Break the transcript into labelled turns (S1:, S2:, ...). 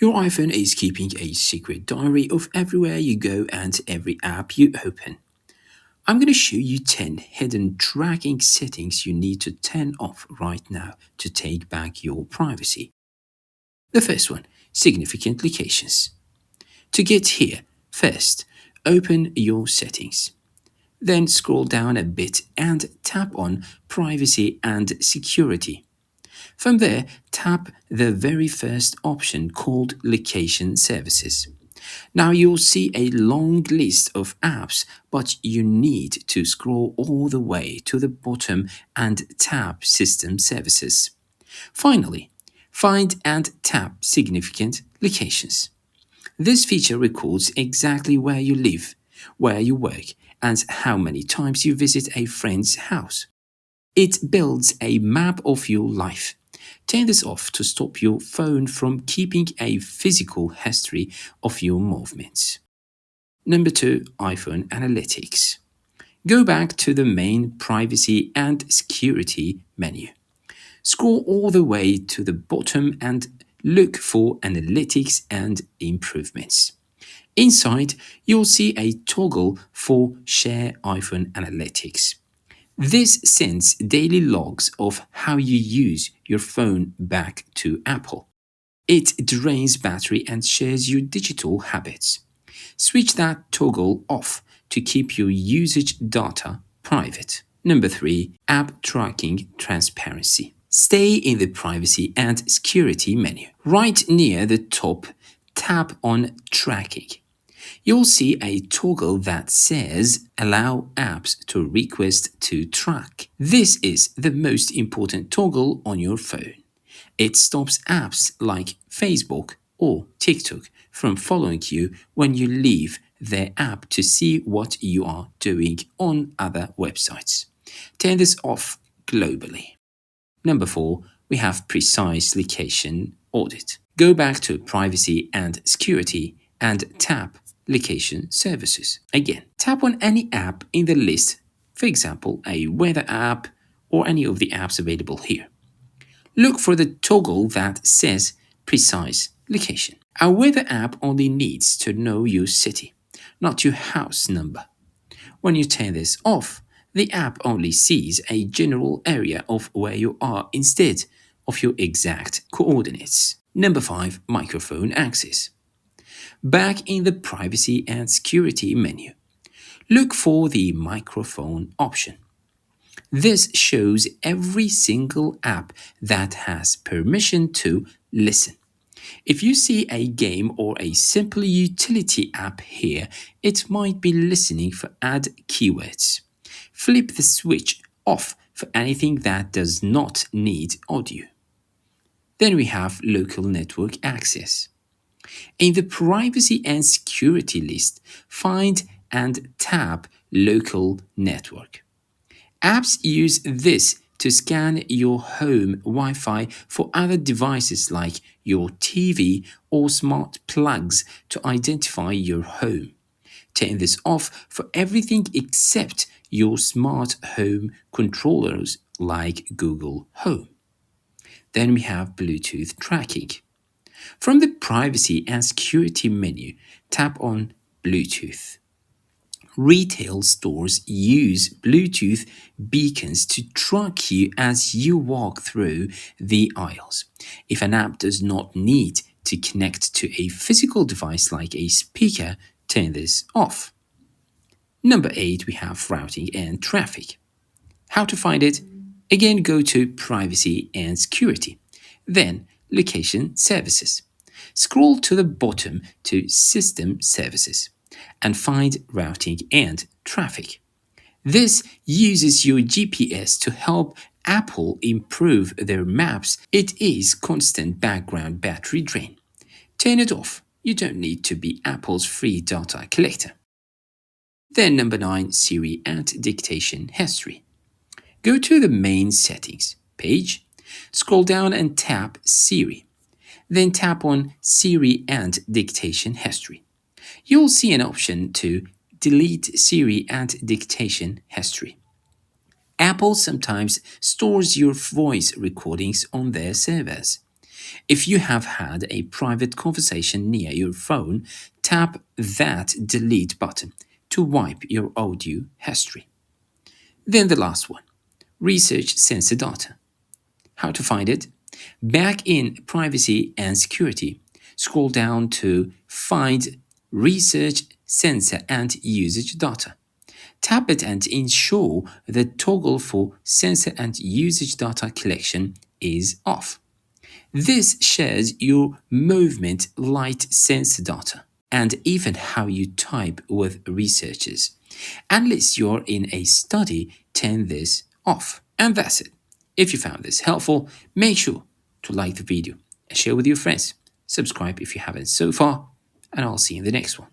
S1: Your iPhone is keeping a secret diary of everywhere you go and every app you open. I'm going to show you 10 hidden tracking settings you need to turn off right now to take back your privacy. The first one, significant locations. To get here, first, open your settings. Then scroll down a bit and tap on Privacy and Security. From there, tap the very first option called Location Services. Now you'll see a long list of apps, but you need to scroll all the way to the bottom and tap System Services. Finally, find and tap Significant Locations. This feature records exactly where you live, where you work, and how many times you visit a friend's house. It builds a map of your life. Turn this off to stop your phone from keeping a physical history of your movements. Number 2, iPhone Analytics. Go back to the main Privacy and Security menu. Scroll all the way to the bottom and look for Analytics and Improvements. Inside, you'll see a toggle for Share iPhone Analytics. This sends daily logs of how you use your phone back to Apple. It drains battery and shares your digital habits. Switch that toggle off to keep your usage data private. Number 3, App Tracking Transparency. Stay in the Privacy and Security menu. Right near the top, tap on Tracking. You'll see a toggle that says Allow apps to request to track. This is the most important toggle on your phone. It stops apps like Facebook or TikTok from following you when you leave their app to see what you are doing on other websites. Turn this off globally. Number 4, we have Precise Location Audit. Go back to Privacy and Security and tap Location Services. Again, tap on any app in the list, for example, a weather app or any of the apps available here. Look for the toggle that says Precise Location. A weather app only needs to know your city, not your house number. When you turn this off, the app only sees a general area of where you are instead of your exact coordinates. Number 5, Microphone Access. Back in the Privacy and Security menu, look for the microphone option. This shows every single app that has permission to listen. If you see a game or a simple utility app here, it might be listening for ad keywords. Flip the switch off for anything that does not need audio. Then we have Local Network Access. In the Privacy and Security list, find and tap Local Network. Apps use this to scan your home Wi-Fi for other devices like your TV or smart plugs to identify your home. Turn this off for everything except your smart home controllers like Google Home. Then we have Bluetooth tracking. From the Privacy and Security menu, tap on Bluetooth. Retail stores use Bluetooth beacons to track you as you walk through the aisles. If an app does not need to connect to a physical device like a speaker, turn this off. Number 8, we have routing and traffic. How to find it? Again, go to Privacy and Security, then Location Services. Scroll to the bottom to System Services and find Routing and Traffic. This uses your GPS to help Apple improve their maps. It is constant background battery drain. Turn it off. You don't need to be Apple's free data collector. Then number 9, Siri and Dictation History. Go to the main settings page, scroll down and tap Siri. Then tap on Siri and Dictation History. You'll see an option to delete Siri and Dictation History. Apple sometimes stores your voice recordings on their servers. If you have had a private conversation near your phone, tap that delete button to wipe your audio history. Then the last one, research sensor data. How to find it? Back in privacy and security, scroll down to find research sensor and usage data. Tap it and ensure the toggle for sensor and usage data collection is off. This shares your movement light sensor data and even how you type with researchers. Unless you're in a study, turn this off. And that's it. If you found this helpful, make sure to like the video and share with your friends. Subscribe if you haven't so far, and I'll see you in the next one.